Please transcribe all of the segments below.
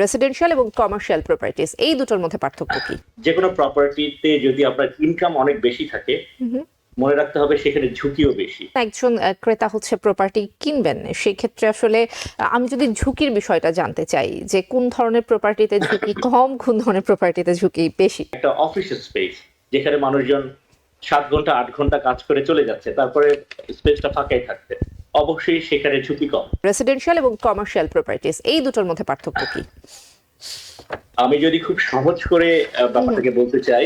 Residential এবং commercial properties এই দুটোর মধ্যে পার্থক্য কি? যে কোনো প্রপার্টিতে যদি আপনার ইনকাম অনেক বেশি থাকে, মনে রাখতে হবে সেখানে ঝুঁকিও বেশি। একজন ক্রেতা হচ্ছে প্রপার্টি কিনবেন, সেই ক্ষেত্রে আসলে আমি যদি ঝুঁকির বিষয়টা জানতে চাই যে কোন ধরনের প্রপার্টিতে ঝুঁকি কম, কোন ধরনের প্রপার্টিতে ঝুঁকি বেশি। একটা অফিস স্পেস যেখানে মানুষজন 7 ঘন্টা 8 ঘন্টা কাজ করে চলে যাচ্ছে, তারপরে স্পেসটা ফাঁকাই থাকতে, অবশ্যই সেখানে ঝুঁকি কম। রেসিডেন্সিয়াল এবং কমার্শিয়াল প্রপার্টিজ এই দুটোর মধ্যে পার্থক্য কি? আমি যদি খুব সহজ করে ব্যাপারটাকে বলতে চাই,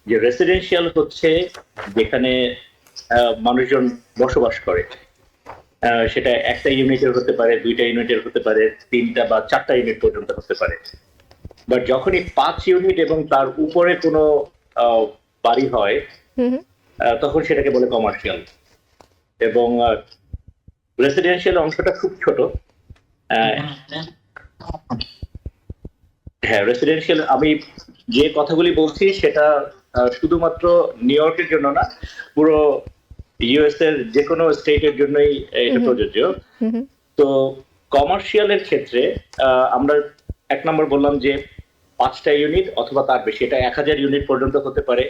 যে রেসিডেন্সিয়াল হচ্ছে যেখানে মানুষজন বসবাস করে, সেটা একটা ইউনিটের হতে পারে, 2টা ইউনিটের হতে পারে, 3টা বা 4টা ইউনিট পর্যন্ত হতে পারে। বাট যখনই 5 ইউনিট এবং তার উপরে কোনো বাড়ি হয়, তখন সেটাকে বলে কমার্শিয়াল। এবং রেসিডেন্সিয়াল অংশটা খুব ছোট। হ্যাঁ, রেসিডেন্সিয়াল আমি যে কথাগুলি বলছি সেটা শুধুমাত্র নিউ ইয়র্কের জন্য না, পুরো ইউএস এর যে কোনো স্টেটের জন্যই এটা প্রযোজ্য। তো কমার্শিয়ালের ক্ষেত্রে আমরা 1 নম্বর বললাম যে 5টা ইউনিট অথবা তার বেশি, এটা 1000 ইউনিট পর্যন্ত হতে পারে।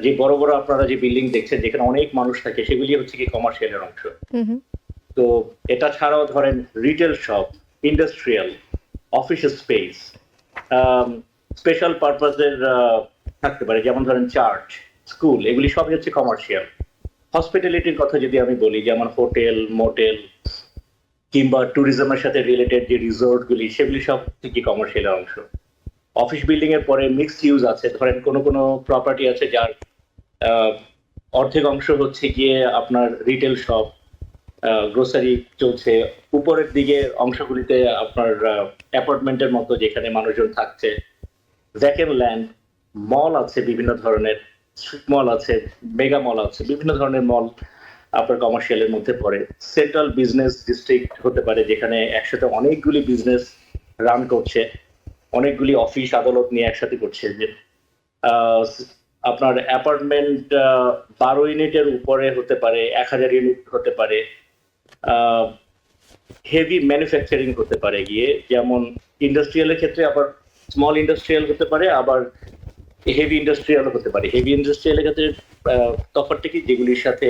যে বড় বড় আপনারা যে বিল্ডিং দেখছেন যেখানে অনেক মানুষ থাকে, সেগুলি হচ্ছে কি কমার্শিয়ালের অংশ। তো এটা ছাড়াও ধরেন retail shop, industrial, office space, special পারপাসের থাকতে পারে, যেমন ধরেন চার্চ, স্কুল, এগুলি সবই হচ্ছে কমার্শিয়াল। হসপিটালিটির কথা যদি আমি বলি, যেমন হোটেল, মোটেল কিংবা ট্যুরিজমের সাথে রিলেটেড যে রিসোর্টগুলি, সেগুলি সব থেকে কমার্শিয়ালের অংশ। অফিস বিল্ডিং এর পরে মিক্সড ইউজ আছে, ধরেন কোনো প্রপার্টি আছে যার অর্ধেক অংশ হচ্ছে গিয়ে আপনার রিটেল শপ, গ্রোসারি চলছে, উপরের দিকে অংশগুলিতে আপনার অ্যাপার্টমেন্টের মতো যেখানে মানুষজন থাকছে, ভ্যাকেন্ট ল্যান্ড, মল আছে বিভিন্ন ধরনের, স্ট্রিট মল আছে, মেগা মল আছে, বিভিন্ন ধরনের মল আপনার কমার্শিয়ালের মধ্যে পড়ে। সেন্ট্রাল বিজনেস ডিস্ট্রিক্ট হতে পারে যেখানে একসাথে অনেকগুলি বিজনেস রান করছে, অনেকগুলি অফিস আদালত নিয়ে একসাথে করছে। যে আপনার অ্যাপার্টমেন্ট 12 ইউনিটের উপরে হতে পারে, 1000 ইউনিট হতে পারে, হেভি ম্যানুফ্যাকচারিং হতে পারে গিয়ে, যেমন ইন্ডাস্ট্রিয়ালের ক্ষেত্রে আবার স্মল ইন্ডাস্ট্রিয়াল হতে পারে, আবার হেভি ইন্ডাস্ট্রিয়াল হতে পারে। হেভি ইন্ডাস্ট্রিয়ালের ক্ষেত্রে তফাৎটা কি, যেগুলির সাথে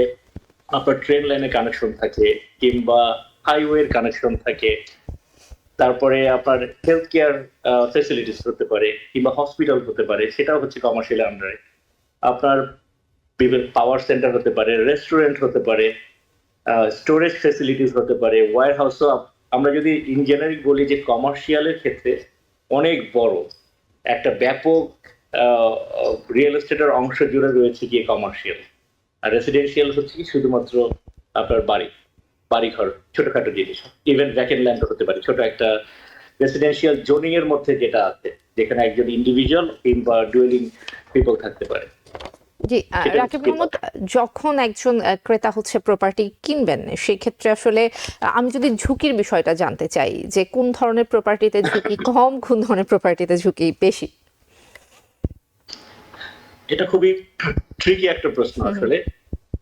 আপনার ট্রেন লাইনের কানেকশন থাকে কিংবা হাইওয়ের কানেকশন থাকে, তারপরে আপনার হেলথ কেয়ার ফেসিলিটিস হতে পারে কিংবা হসপিটাল হতে পারে, সেটাও হচ্ছে কমার্শিয়াল আন্ডারে। আপনার বিভিন্ন পাওয়ার সেন্টার হতে পারে, রেস্টুরেন্ট হতে পারে, স্টোরেজ ফেসিলিটিস হতে পারে, ওয়্যার হাউসও। আমরা যদি ইঞ্জিনিয়ারিং বলি যে কমার্শিয়ালের ক্ষেত্রে অনেক বড় একটা ব্যাপক রিয়েল এস্টেটের অংশ জুড়ে রয়েছে গিয়ে কমার্শিয়াল। আর রেসিডেন্সিয়াল হচ্ছে কি শুধুমাত্র আপনার বাড়িঘর, ছোটখাটো জিনিস, ইভেন ভ্যাকেন্ট ল্যান্ড হতে পারে, ছোট একটা রেসিডেন্সিয়াল জোনিং এর মধ্যে যেটা আছে, যেখানে একজন ইন্ডিভিজুয়াল কিংবা ডুয়েলিং পিপল থাকতে পারে। জি, রাকিব মোহাম্মদ, যখন একজন ক্রেতা হচ্ছে প্রপার্টি কিনবেন, সেই ক্ষেত্রে আসলে আমি যদি ঝুঁকির বিষয়টা জানতে চাই যে কোন ধরনের প্রপার্টিতে ঝুঁকি কম, কোন ধরনের প্রপার্টিতে ঝুঁকি বেশি। এটা খুবই ট্রিকি একটা প্রশ্ন আসলে,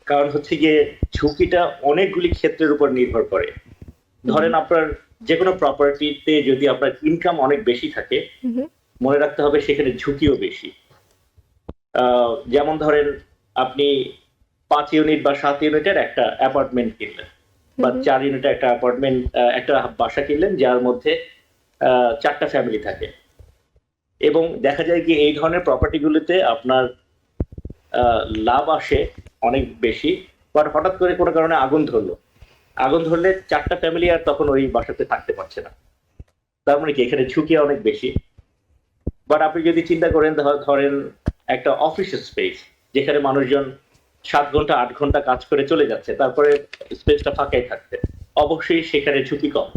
কারণ হচ্ছে গিয়ে ঝুঁকিটা অনেকগুলি ক্ষেত্রের উপর নির্ভর করে। ধরেন আপনার যে কোনো প্রপার্টিতে যদি আপনার ইনকাম অনেক বেশি থাকে, মনে রাখতে হবে সেখানে ঝুঁকিও বেশি। যেমন ধরেন আপনি 5 ইউনিট বা 7 ইউনিটের একটা অ্যাপার্টমেন্ট কিনলেন, বা 4 ইউনিটের একটা অ্যাপার্টমেন্ট, একটা বাসা কিনলেন যার মধ্যে 4টা ফ্যামিলি থাকে, এবং দেখা যায় কি এই ধরনের প্রপার্টিগুলিতে আপনার লাভ আসে অনেক বেশি, বাট হঠাৎ করে কোনো কারণে আগুন ধরলে 4টা ফ্যামিলি আর তখন ওই বাসাতে থাকতে পারছে না। তার মানে কি এখানে ঝুঁকি অনেক বেশি। বাট আপনি যদি চিন্তা করেন, ধরেন একটা অফিস স্পেস যেখানে মানুষজন 7 ঘন্টা 8 ঘন্টা কাজ করে চলে যাচ্ছে, তারপরে স্পেসটা ফাঁকাই থাকতে, অবশ্যই সেখানে ঝুঁকি কম।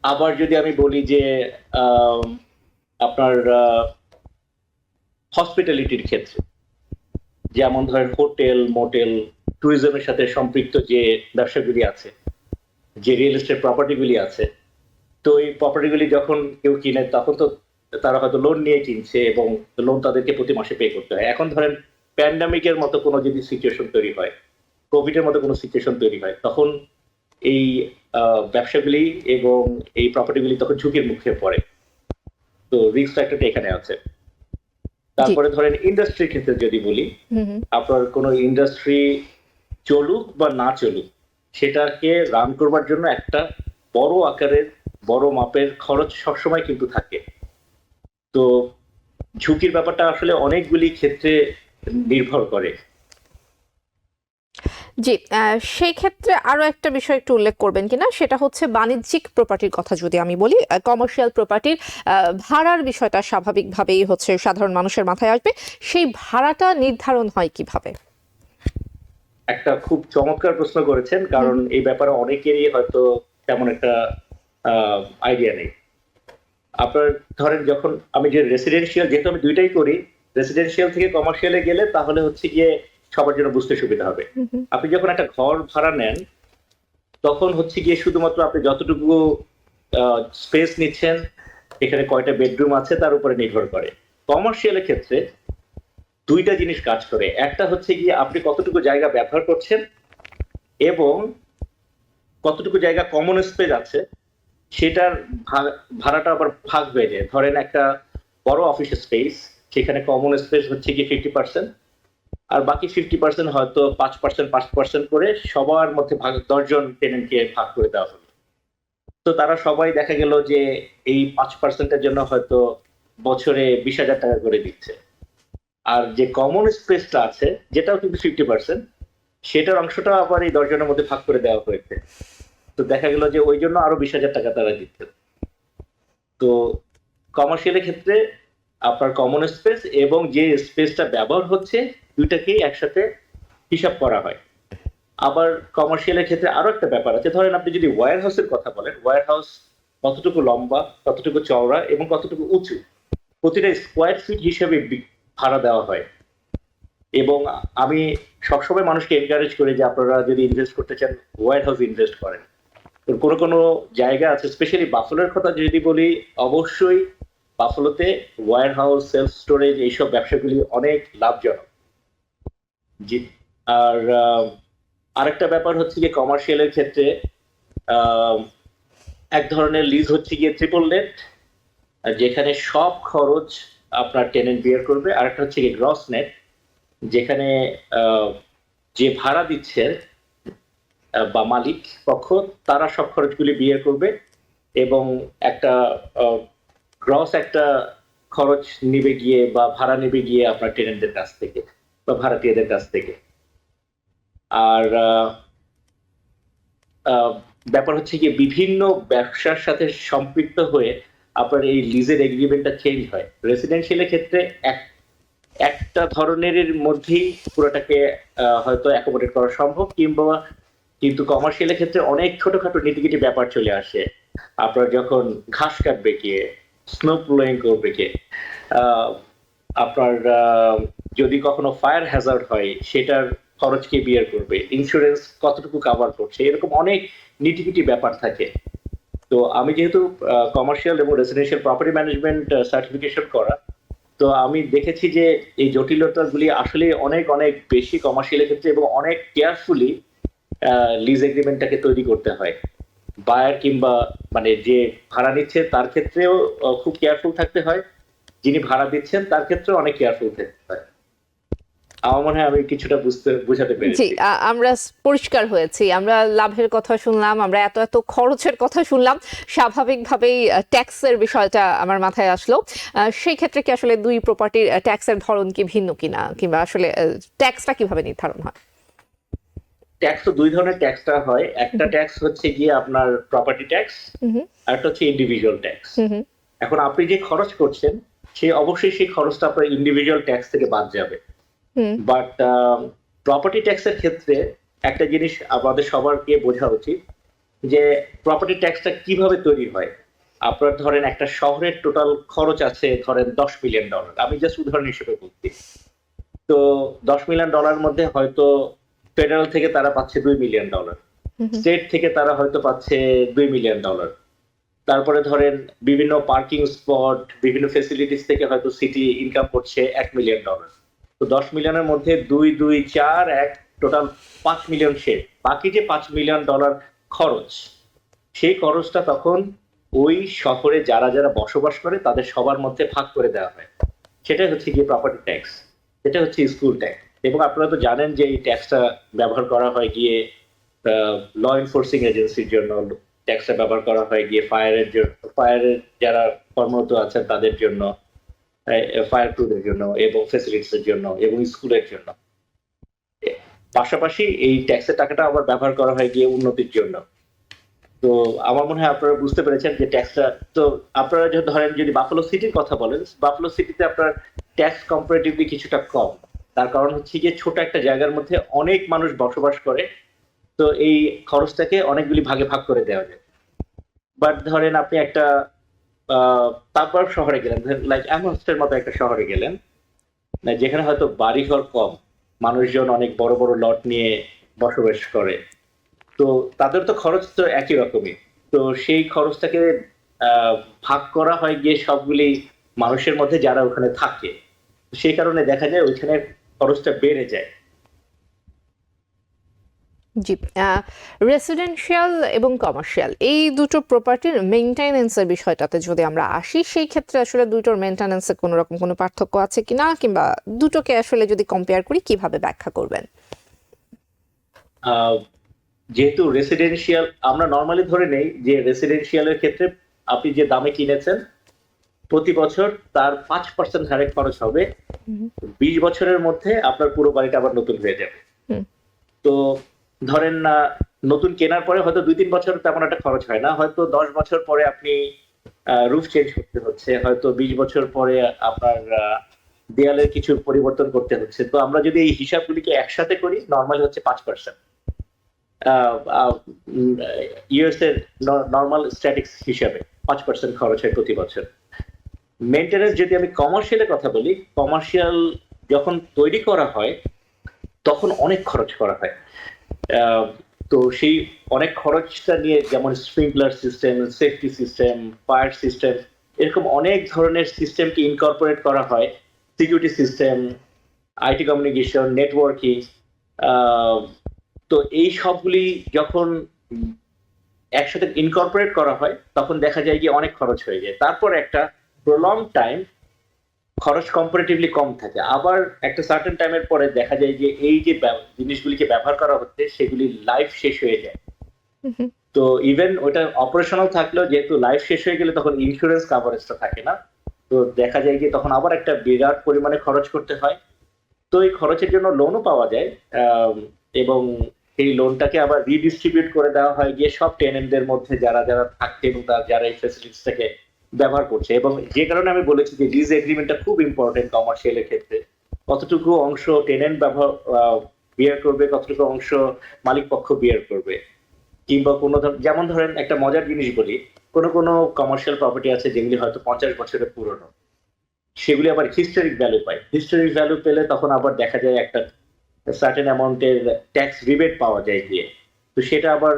আবার যদি আমি বলি যে আপনার হসপিটালিটির ক্ষেত্রে, যেমন ধরেন হোটেল, মোটেল, ট্যুরিজমের সাথে সম্পৃক্ত যে ব্যবসাগুলি আছে, যে রিয়েল এস্টেট প্রপার্টিগুলি আছে, তো এই প্রপার্টিগুলি যখন কেউ কিনে তখন তো তারা হয়তো লোন নিয়ে কিনছে এবং লোন তাদেরকে প্রতি মাসে পে করতে হয়। এখন ধরেন প্যান্ডামিকের মতো কোনো যদি সিচুয়েশন তৈরি হয়, কোভিড এর মতো কোনো সিচুয়েশন তৈরি হয়, তখন এই ব্যবসাগুলি এবং এই প্রপার্টিগুলি তখন ঝুঁকির মুখে পড়ে। তো রিস্ক ফ্যাক্টরটা এখানে আছে। তারপরে ধরেন ইন্ডাস্ট্রির ক্ষেত্রে যদি বলি, আপনার কোনো ইন্ডাস্ট্রি চলুক বা না চলুক, সেটাকে রান করবার জন্য একটা বড় আকারের বড় মাপের খরচ সবসময় কিন্তু থাকে। তো ঝুঁকির ব্যাপারটা আসলে অনেকগুলি ক্ষেত্রে নির্ভর করে। জি, সেই ক্ষেত্রে আরো একটা বিষয় একটু উল্লেখ করবেন কিনা, সেটা হচ্ছে বাণিজ্যিক প্রপার্টির কথা যদি আমি বলি, কমার্শিয়াল প্রপার্টির ভাড়ার বিষয়টা স্বাভাবিকভাবেই হচ্ছে সাধারণ মানুষের মাথায় আসবে। সেই ভাড়াটা নির্ধারণ হয় কিভাবে? একটা খুব চমৎকার প্রশ্ন করেছেন, কারণ এই ব্যাপারে অনেকেরই হয়তো তেমন একটা আইডিয়া নেই। আপনার ধরেন যখন আমি যে রেসিডেন্সিয়াল, যেহেতু আমি দুইটাই করি, রেসিডেন্সিয়াল থেকে কমার্শিয়ালে গেলে তাহলে হচ্ছে গিয়ে সবার জন্য বুঝতে সুবিধা হবে। আপনি যখন একটা ঘর ভাড়া নেন, তখন হচ্ছে গিয়ে শুধুমাত্র আপনি যতটুকু স্পেস নিচ্ছেন, এখানে কয়টা বেডরুম আছে তার উপরে নির্ভর করে। কমার্শিয়ালের ক্ষেত্রে দুইটা জিনিস কাজ করে। একটা হচ্ছে গিয়ে আপনি কতটুকু জায়গা ব্যবহার করছেন এবং কতটুকু জায়গা কমন স্পেস আছে, সেটার ভাড়াটা আবার ভাগ হয়ে যায়। ধরেন একটা বড় অফিস স্পেস, সেখানে কমন স্পেস হচ্ছে গিয়ে 50%, আর বাকি 50% হয়তো 5% করে সবার মধ্যে 10 জন টেনেন্টকে ভাগ করে দেওয়া হলো। তো তারা সবাই দেখা গেল যে এই 5%-এর জন্য হয়তো বছরে 20,000 টাকা করে দিচ্ছে। আর যে কমন স্পেসটা আছে, যেটাও কিন্তু 50%, সেটার অংশটা আবার এই 10 জনের মধ্যে ভাগ করে দেওয়া হয়েছে। তো দেখা গেল যে ওই জন্য আরো 20,000 টাকা তারা দিচ্ছে। তো কমার্শিয়ালের ক্ষেত্রে আপনার কমন স্পেস এবং যে স্পেসটা ব্যবহার হচ্ছে, দুইটাকেই একসাথে হিসাব করা হয়। আবার কমার্শিয়ালের ক্ষেত্রে আরো একটা ব্যাপার আছে। ধরেন আপনি যদি ওয়্যার হাউসের কথা বলেন, ওয়্যার হাউস কতটুকু লম্বা, কতটুকু চওড়া এবং কতটুকু উঁচু, প্রতিটা স্কোয়ার ফিট হিসেবে ভাড়া দেওয়া হয়। এবং আমি সবসময় মানুষকে এনকারেজ করি যে আপনারা যদি ইনভেস্ট করতে চান, ওয়্যার হাউস ইনভেস্ট করেন। কোনো কোনো জায়গা আছে, স্পেশালি বাফলোর কথা যদি বলি, অবশ্যই বাফলোতে ওয়্যার হাউস, সেলফ স্টোরেজ, এইসব ব্যবসাগুলি অনেক লাভজনক। জি। আর আরেকটা ব্যাপার হচ্ছে গিয়ে কমার্শিয়ালের ক্ষেত্রে এক ধরনের লিজ হচ্ছে গিয়ে ট্রিপল নেট, যেখানে সব খরচ আপনার টেনেন্ট বিয়ার করবে। আরেকটা হচ্ছে গিয়ে গ্রস নেট, যেখানে যে ভাড়া দিচ্ছে বা মালিক পক্ষ, তারা সব খরচগুলি বিয়ার করবে এবং একটা গ্রস একটা খরচ নিবে গিয়ে বা ভাড়া নেবে গিয়ে আপনার টেনেন্টদের কাছ থেকে বা ভাড়াটিয়াদের কাছ থেকে। আর ব্যাপার হচ্ছে গিয়ে বিভিন্ন ব্যবসার সাথে সম্পৃক্ত হয়ে আপনার এই লিজের এগ্রিমেন্টটা চেঞ্জ হয়। রেসিডেন্সিয়ালের ক্ষেত্রে একটা ধরনের মধ্যেই পুরোটাকে হয়তো অ্যাকোমোডেট করা সম্ভব, কিন্তু কমার্শিয়ালের ক্ষেত্রে অনেক ছোটখাটো নিটিগিটি ব্যাপার চলে আসে। আপনার যখন ঘাস কাটবে কে, স্নো প্লোয়িং করবে কে, আপনার যদি কখনো ফায়ার হ্যাজার্ড হয়, সেটার খরচ কে বিয়ার করবে, ইন্স্যুরেন্স কতটুকু কাভার করছে, এরকম অনেক নিটিগিটি ব্যাপার থাকে। তো আমি যেহেতু কমার্শিয়াল এবং রেসিডেন্সিয়াল প্রপার্টি ম্যানেজমেন্ট সার্টিফিকেশন করা, তো আমি দেখেছি যে এই জটিলতাগুলি আসলে অনেক অনেক বেশি কমার্শিয়ালের ক্ষেত্রে, এবং অনেক কেয়ারফুলি লিজ এগ্রিমেন্টটাকে তৈরি করতে হয়। বায়ার কিংবা মানে যে ভাড়া নিচ্ছে তার ক্ষেত্রেও খুব কেয়ারফুল থাকতে হয়, যিনি ভাড়া দিচ্ছেন তার ক্ষেত্রেও অনেক কেয়ারফুল থাকতে হয়। আমার মনে হয় আমি কিছুটা বুঝাতে পেরেছি। জি, আমরা পরিষ্কার হয়েছি। আমরা লাভের কথা শুনলাম, আমরা এত এত খরচের কথা শুনলাম, স্বাভাবিকভাবেই ট্যাক্সের বিষয়টা আমার মাথায় আসলো। সেই ক্ষেত্রে কি আসলে দুই প্রপার্টির ট্যাক্সের ধরন কি ভিন্ন কিনা, কিংবা আসলে ট্যাক্সটা কিভাবে নির্ধারণ হয়? ট্যাক্স তো দুই ধরনের ট্যাক্সটা হয়। একটা ট্যাক্স হচ্ছে গিয়ে আপনার প্রপার্টি ট্যাক্স, আর একটা হচ্ছে ইন্ডিভিজুয়াল ট্যাক্স। এখন আপনি যে খরচ করছেন, সে অবশ্যই সেই খরচটা আপনার ইন্ডিভিজুয়াল ট্যাক্স থেকে বাদ যাবে। বাট প্রপার্টি ট্যাক্সের ক্ষেত্রে একটা জিনিস আমাদের সবারকে বোঝা উচিত, যে প্রপার্টি ট্যাক্সটা কিভাবে তৈরি হয়। আপনার ধরেন একটা শহরের টোটাল খরচ আছে ধরেন $10 মিলিয়ন, আমি জাস্ট উদাহরণ হিসেবে বলছি। তো $10 মিলিয়ন মধ্যে হয়তো ফেডারেল থেকে তারা পাচ্ছে $2 মিলিয়ন, স্টেট থেকে তারা হয়তো পাচ্ছে $2 মিলিয়ন। তারপরে ধরেন বিভিন্ন পার্কিং স্পট, বিভিন্ন ফেসিলিটিস থেকে হয়তো সিটি ইনকাম করছে $1 মিলিয়ন। তো 10 মিলিয়নের মধ্যে 2, 2, 4, 1, টোটাল $5 মিলিয়ন শেয়ার। বাকি যে $5 মিলিয়ন খরচ, সেই খরচটা তখন ওই শহরে যারা যারা বসবাস করে তাদের সবার মধ্যে ভাগ করে দেওয়া হয়। সেটাই হচ্ছে গিয়ে প্রপার্টি ট্যাক্স, এটা হচ্ছে স্কুল ট্যাক্স। এবং আপনারা তো জানেন যে এই ট্যাক্সটা ব্যবহার করা হয় গিয়ে ল এনফোর্সিং এজেন্সির জন্য, ট্যাক্সটা ব্যবহার করা হয় গিয়ে ফায়ারের যারা কর্মরত আছেন তাদের জন্য, ফায়ার ক্রুদের জন্য এবং ফ্যাসিলিটিস এর জন্য এবং স্কুলের জন্য। পাশাপাশি এই ট্যাক্সের টাকাটা আবার ব্যবহার করা হয় গিয়ে উন্নতির জন্য। তো আমার মনে হয় আপনারা বুঝতে পেরেছেন যে ট্যাক্সটা, তো আপনারা যদি ধরেন যদি বাফালো সিটির কথা বলেন, বাফালো সিটিতে আপনার ট্যাক্স কম্পারেটিভলি কিছুটা কম। তার কারণ হচ্ছে গিয়ে ছোট একটা জায়গার মধ্যে অনেক মানুষ বসবাস করে, তো এই খরচটাকে অনেকগুলি ভাগে ভাগ করে দেওয়া যায়। বাট ধরেন আপনি একটা তারপর শহরে গেলেন, লাইক অ্যামস্টের মতো একটা শহরে গেলেন, যেখানে হয়তো বাড়িঘর কম, মানুষজন অনেক বড় বড় লট নিয়ে বসবাস করে, তো তাদের তো খরচ তো একই রকমই। তো সেই খরচটাকে ভাগ করা হয় গিয়ে সবগুলি মানুষের মধ্যে যারা ওখানে থাকে, সেই কারণে দেখা যায় ওইখানে খরচটা বেড়ে যায়। জি, রেসিডেন্সিয়াল এবং কমার্শিয়াল এই দুটো প্রপার্টির মেইনটেনেন্সের বিষয়টাতে যদি আমরা আসি, সেই ক্ষেত্রে আসলে দুটোর মেইনটেনেন্সে কোনো রকম কোনো পার্থক্য আছে কিনা, কিংবা দুটোকে আসলে যদি কম্পেয়ার করি কিভাবে ব্যাখ্যা করবেন? যেহেতু রেসিডেন্সিয়াল, আমরা নর্মালি ধরে নেই যে রেসিডেন্সিয়ালের ক্ষেত্রে আপনি যে দামে কিনেছেন প্রতি বছর তার 5% হারে খরচ হবে, 20 বছরের মধ্যে আপনার পুরো বাড়িটা আবার নতুন হয়ে যাবে। তো ধরেন না, নতুন কেনার পরে হয়তো 2-3 বছর তেমন একটা খরচ হয় না, হয়তো 10 বছর পরে আপনি রুফ চেঞ্জ করতে হচ্ছে, হয়তো 20 বছর পরে আপনার দেয়ালের কিছু পরিবর্তন করতে হচ্ছে। তো আমরা যদি এই হিসাবগুলিকে একসাথে করি, নর্মালি হচ্ছে 5%। ইউএস এর নর্মাল স্ট্যাটিক্স হিসাবে 5% খরচ হয় প্রতি বছর। মেইনটেনেন্স যদি আমি কমার্শিয়ালের কথা বলি, কমার্শিয়াল যখন তৈরি করা হয় তখন অনেক খরচ করা হয়। তো সেই অনেক খরচটা নিয়ে যেমন sprinkler system, safety system, fire system, এরকম অনেক ধরনের সিস্টেমকে ইনকর্পোরেট করা হয়, security system, IT communication, networking. তো এই সবগুলি যখন একসাথে ইনকর্পোরেট করা হয় তখন দেখা যায় যে অনেক খরচ হয়ে যায়। তারপর একটা প্রলং টাইম খরচ কম্পারেটিভলি কম থাকে, আবার একটা সার্টেন টাইমের পরে দেখা যায় যে এই যে জিনিসগুলিকে ব্যবহার করা হচ্ছে সেগুলি লাইফ শেষ হয়ে যায়। তো ইভেন ওটা অপারেশনাল থাকলেও যেহেতু লাইফ শেষ হয়ে গেলে তখন ইন্স্যুরেন্স কাভারেজটা থাকে না, তো দেখা যায় যে তখন আবার একটা বিরাট পরিমাণে খরচ করতে হয়। তো এই খরচের জন্য লোনও পাওয়া যায়, এবং এই লোনটাকে আবার রিডিস্ট্রিবিউট করে দেওয়া হয় গিয়ে সব টেনেন্টদের মধ্যে যারা যারা থাকছে এবং যারা এই ফ্যাসিলিটিসটাকে ব্যবহার করছে। এবং যে কারণে আমি বলেছি যে লিজ এগ্রিমেন্টটা খুব ইম্পর্টেন্ট কমার্শিয়ালের ক্ষেত্রে। কতটুকু অংশ টেনেন্ট বিয়ার করবে, কতটুকু অংশ মালিক পক্ষ বিয়ার করবে, কিংবা কোনো যেমন ধরেন একটা মজার জিনিস বলি, কোনো কোনো কমার্শিয়াল প্রপার্টি আছে যেগুলি হয়তো 50 বছরের পুরনো, সেগুলি আবার হিস্টোরিক ভ্যালু পায়। হিস্টোরিক ভ্যালু পেলে তখন আবার দেখা যায় একটা সার্টেন অ্যামাউন্টের ট্যাক্স রিবেট পাওয়া যায় গিয়ে, তো সেটা আবার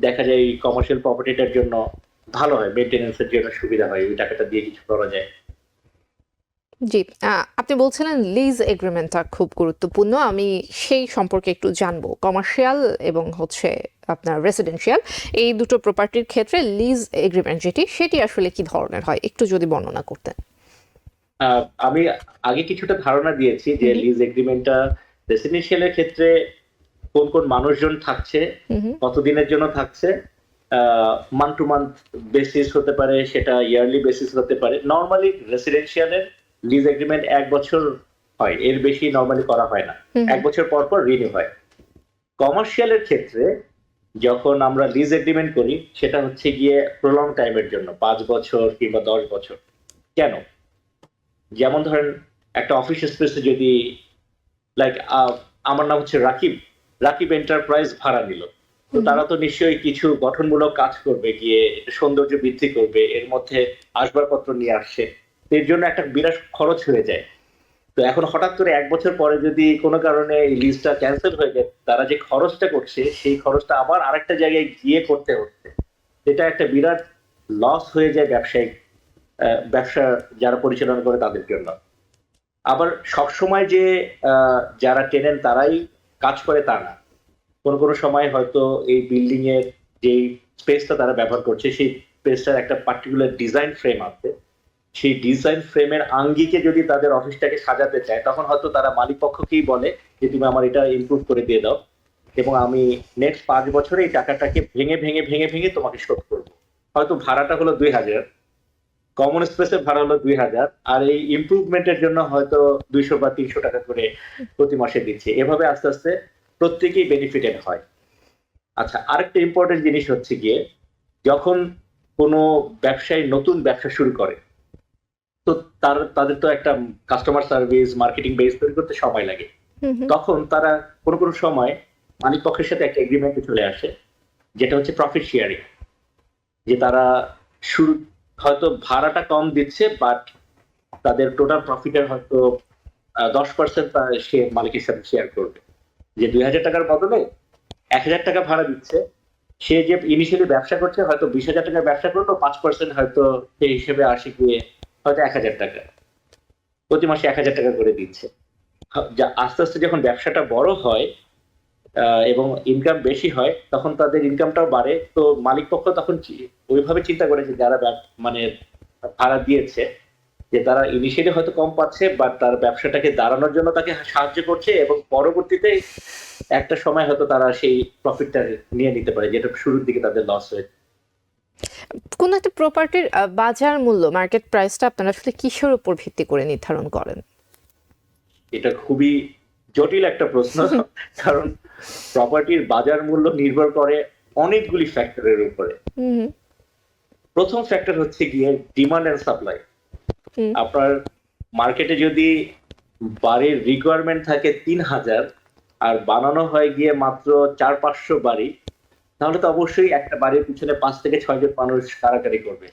দেখা যায় কমার্শিয়াল প্রপার্টিটার জন্য ভালো হয়, মেইনটেনেন্সের জন্য সুবিধা হয়, ওই টাকাটা দিয়ে কিছু করা যায়। জি, আপনি বলছিলেন লিজ এগ্রিমেন্টটা খুব গুরুত্বপূর্ণ, আমি সেই সম্পর্কে একটু জানবো। কমার্শিয়াল এবং হচ্ছে আপনার রেসিডেন্সিয়াল এই দুটো প্রপার্টির ক্ষেত্রে লিজ এগ্রিমেন্ট সেটি আসলে কি ধরনের হয়, একটু যদি বর্ণনা করতেন। আমি আগে কিছুটা ধারণা দিয়েছি যে লিজ এগ্রিমেন্টটা রেসিডেন্সিয়ালের ক্ষেত্রে কোন কোন মানুষজন থাকছে, কতদিনের জন্য থাকছে, মান্থ টু মান্থ বেসিস হতে পারে, সেটা ইয়ারলি বেসিস হতে পারে। নর্মালি রেসিডেন্সিয়ালের লিজ এগ্রিমেন্ট 1 বছর হয়, এর বেশি নর্মালি করা হয় না, 1 বছর পর পর রিনিউ হয়। কমার্শিয়ালের ক্ষেত্রে যখন আমরা লিজ এগ্রিমেন্ট করি সেটা হচ্ছে গিয়ে প্রলং টাইমের জন্য, 5 বছর কিংবা 10 বছর। কেন? যেমন ধরেন একটা অফিস স্পেসে যদি, লাইক আমার নাম হচ্ছে রাকিব, রাকিব এন্টারপ্রাইজ ভাড়া নিল, তো তারা তো নিশ্চয়ই কিছু গঠনমূলক কাজ করবে, গিয়ে সৌন্দর্য বৃদ্ধি করবে, এর মধ্যে আসবাবপত্র নিয়ে আসছে, এর জন্য একটা বিরাট খরচ হয়ে যায়। তো এখন হঠাৎ করে 1 বছর পরে যদি কোনো কারণে এই লিজটা ক্যান্সেল হয়ে যায়, তারা যে খরচটা করছে সেই খরচটা আবার আরেকটা জায়গায় গিয়ে করতে হচ্ছে, এটা একটা বিরাট লস হয়ে যায় ব্যবসায়িক, ব্যবসা যারা পরিচালনা করে তাদের জন্য। আবার সবসময় যে যারা টেনেন্ট তারাই কাজ করে তা না, কোনো কোনো সময় হয়তো এই বিল্ডিং এর যে স্পেসটা তারা ব্যবহার করছে সেই স্পেসটার একটা পার্টিকুলার ডিজাইন ফ্রেম আছে, সেই ডিজাইন ফ্রেমের আঙ্গিকে যদি তাদের অফিসটাকে সাজাতে চায় তখন হয়তো তারা মালিক পক্ষকেই বলে যে তুমি আমার এটা ইমপ্রুভ করে দিয়ে দাও এবং আমি নেক্সট 5 বছরে এই টাকাটাকে ভেঙে ভেঙে ভেঙে ভেঙে তোমাকে শোধ করবো। হয়তো ভাড়াটা হলো 2000, কমন স্পেসের ভাড়া হলো 2000, আর এই ইমপ্রুভমেন্টের জন্য হয়তো 200 বা 300 টাকা করে প্রতি মাসে দিচ্ছে। এভাবে আস্তে আস্তে প্রত্যেকেই বেনিফিটেড হয়। আচ্ছা, আরেকটা ইম্পর্টেন্ট জিনিস হচ্ছে গিয়ে যখন কোনো ব্যবসায়ী নতুন ব্যবসা শুরু করে তো তাদের তো একটা কাস্টমার সার্ভিস মার্কেটিং বেস তৈরি করতে সময় লাগে। তখন তারা কোনো কোনো সময় মালিক পক্ষের সাথে একটা এগ্রিমেন্টে চলে আসে যেটা হচ্ছে প্রফিট শেয়ারিং, যে তারা শুরু হয়তো ভাড়াটা কম দিচ্ছে বাট তাদের টোটাল প্রফিটের হয়তো 10% সে মালিকের সাথে শেয়ার করবে। যে 2000 টাকার বদলে 1000 টাকা ভাড়া দিচ্ছে, সে যে ইনিশিয়ালি ব্যবসা করছে হয়তো 20,000 টাকার ব্যবসা করলো, 5% হয়তো সেই হিসেবে আসে গিয়ে হয়তো 1000 টাকা, প্রতি মাসে 1000 টাকা করে দিচ্ছে। আস্তে আস্তে যখন ব্যবসাটা বড় হয় এবং ইনকাম বেশি হয় তখন তাদের ইনকামটাও বাড়ে। তো মালিক পক্ষ তখন ওইভাবে চিন্তা করে যে যারা মানে ভাড়া দিয়েছে যে তারা ইনিশিয়ালি হয়তো কম পাচ্ছে বাট তার ব্যবসাটাকে দাঁড়ানোর জন্য তাকে সাহায্য করছে এবং পরবর্তীতে একটা সময় হয়তো তারা সেই প্রফিটটা নিয়ে নিতে পারে যেটা শুরুর দিকে তাদের লস হয়েছে। কোন একটা প্রপার্টির বাজার মূল্য মার্কেট প্রাইসটা আপনারা আসলে কিসের উপর ভিত্তি করে নির্ধারণ করেন? এটা খুবই জটিল একটা প্রশ্ন, কারণ প্রপার্টির বাজার মূল্য নির্ভর করে অনেকগুলি ফ্যাক্টরের উপরে। প্রথম ফ্যাক্টর হচ্ছে গিয়ে ডিমান্ড এন্ড সাপ্লাই। আপনার মার্কেটে যদি বাড়ির রিকোয়ারমেন্ট থাকে 3000 আর বানানো হয় গিয়ে মাত্র 400-500 বাড়ি, তাহলে তো অবশ্যই একটা বাড়ির পিছনে 5 থেকে 6 জন মানুষ কারাকারি করবে।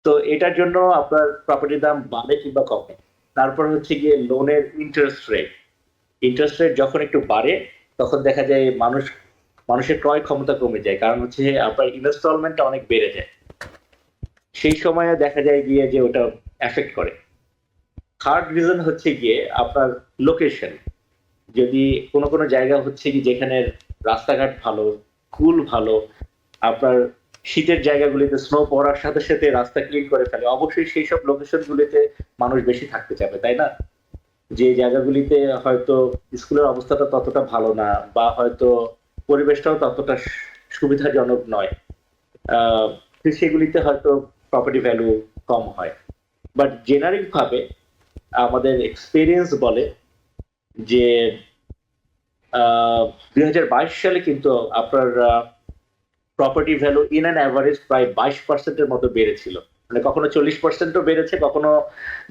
তো এটার জন্য আপনার প্রপার্টির দাম বাড়ে কিংবা কমে। তারপর হচ্ছে গিয়ে লোনের ইন্টারেস্ট রেট যখন একটু বাড়ে তখন দেখা যায় মানুষের ক্রয় ক্ষমতা কমে যায়, কারণ হচ্ছে আপনার ইনস্টলমেন্টটা অনেক বেড়ে যায়, সেই সময়ে দেখা যায় গিয়ে যে ওটা এফেক্ট করে। থার্ড রিজন হচ্ছে গিয়ে আপনার লোকেশন। যদি কোনো কোনো জায়গা হচ্ছে কি যেখানে রাস্তাঘাট ভালো, কুল ভালো, আপনার শীতের জায়গাগুলিতে স্নো পড়ার সাথে সাথে রাস্তা ক্লিন করে ফেলে, অবশ্যই সেই সব লোকেশন গুলিতে মানুষ বেশি থাকতে চাবে, তাই না? যে জায়গাগুলিতে হয়তো স্কুলের অবস্থাটা ততটা ভালো না বা হয়তো পরিবেশটাও ততটা সুবিধাজনক নয়, সেগুলিতে হয়তো প্রপার্টি ভ্যালু কম হয়। বাট জেনারিক ভাবে আমাদের এক্সপেরিয়েন্স বলে যে 2022 সালে কিন্তু আপনার property value in an average প্রায় 22% মতো বেড়েছিল। মানে কখনো 40%ও বেড়েছে, কখনো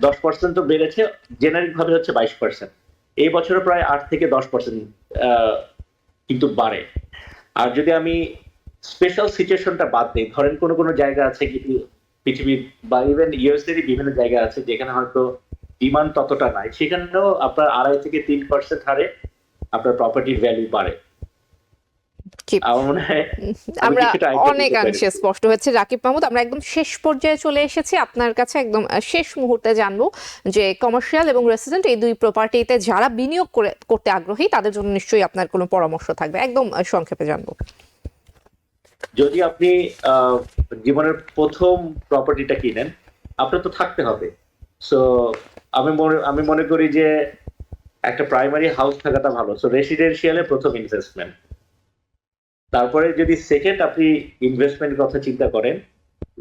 10%ও বেড়েছে, জেনারিক ভাবে হচ্ছে 22%। এই বছরে প্রায় 8 থেকে 10% কিন্তু বাড়ে। আর যদি আমি স্পেশাল সিচুয়েশনটা বাদ দিই, ধরেন কোনো কোনো জায়গা আছে কিন্তু পৃথিবী বা ইভেন ইউএস এর বিভিন্ন জায়গা আছে যেখানে হয়তো ডিমান্ড ততটা নাই, সেখানেও আপনার 2.5 থেকে 3% হারে আপনার প্রপার্টির ভ্যালু বাড়ে। আমরা অনেকাংশে স্পষ্ট হচ্ছে। রাকিব মাহমুদ, আমরা একদম শেষ পর্যায়ে চলে এসেছি। আপনার কাছে একদম শেষ মুহূর্তে জানবো যে কমার্শিয়াল এবং রেসিডেন্ট এই দুই প্রপার্টিতে যারা বিনিয়োগ করতে আগ্রহী তাদের জন্য নিশ্চয়ই আপনার কোনো পরামর্শ থাকবে, একদম সংক্ষেপে জানবো। যদি আপনি জীবনের প্রথম প্রপার্টিটা কিনেন, আপনার তো থাকতে হবে। সো আমি মনে করি যে একটা প্রাইমারি হাউস থাকাটা ভালো। সো রেসিডেন্সিয়ালে প্রথম ইনভেস্টমেন্ট। তারপরে যদি সেকেন্ড আপনি ইনভেস্টমেন্ট কথা চিন্তা করেন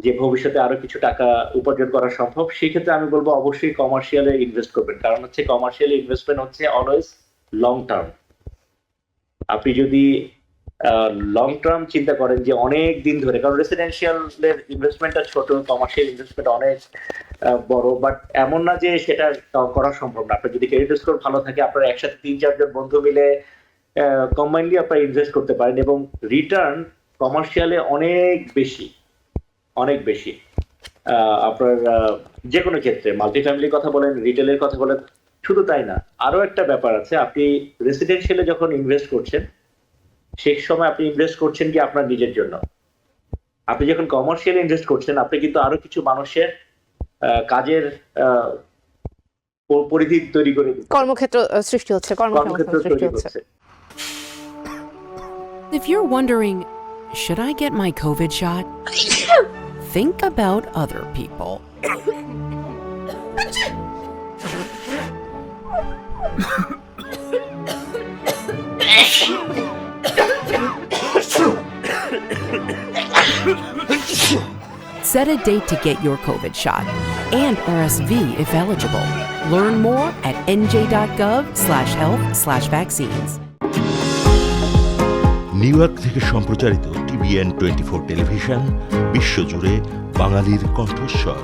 যে ভবিষ্যতে আরো কিছু টাকা উপার্জন করা সম্ভব, সেই ক্ষেত্রে আমি বলবো অবশ্যই কমার্শিয়ালে ইনভেস্ট করবেন, কারণ হচ্ছে কমার্শিয়াল ইনভেস্টমেন্ট হচ্ছে অলওয়েজ লং টার্ম। আপনি যদি লং টার্ম চিন্তা করেন যে অনেক দিন ধরে, কারণ রেসিডেন্সিয়ালের ইনভেস্টমেন্টটা ছোট, কমার্শিয়াল ইনভেস্টমেন্ট অনেক বড়, বাট এমন না যে সেটা করা সম্ভব না। আপনার যদি ক্রেডিট স্কোর ভালো থাকে, আপনার একসাথে 3-4 জন বন্ধু মিলে কম্বাইনলি আপনারা ইনভেস্ট করতে পারেন এবং রিটার্ন কমার্শিয়ালে অনেক বেশি। আপনার যে কোনো ক্ষেত্রে মাল্টি ফ্যামিলির কথা বলেন, রিটেলের কথা বলেন, শুধু তাই না, আরো একটা ব্যাপার আছে। আপনি রেসিডেন্সিয়ালে যখন ইনভেস্ট করছেন সেই সময় আপনি ইনভেস্ট করছেন কি আপনার নিজের জন্য। আপনি যখন কমার্শিয়ালে ইনভেস্ট করছেন আপনি কিন্তু আরো কিছু মানুষের কাজের পরিধি তৈরি করে দিচ্ছেন, কর্মক্ষেত্র সৃষ্টি হচ্ছে, কর্মক্ষেত্র তৈরি হচ্ছে। If you're wondering, should I get my COVID shot? Think about other people. Set a date to get your COVID shot and RSV if eligible. Learn more at nj.gov/health/vaccines. New York থেকে সম্প্রচারিত TVN 24 television বিশ্বজুড়ে বাঙালির কণ্ঠস্বর।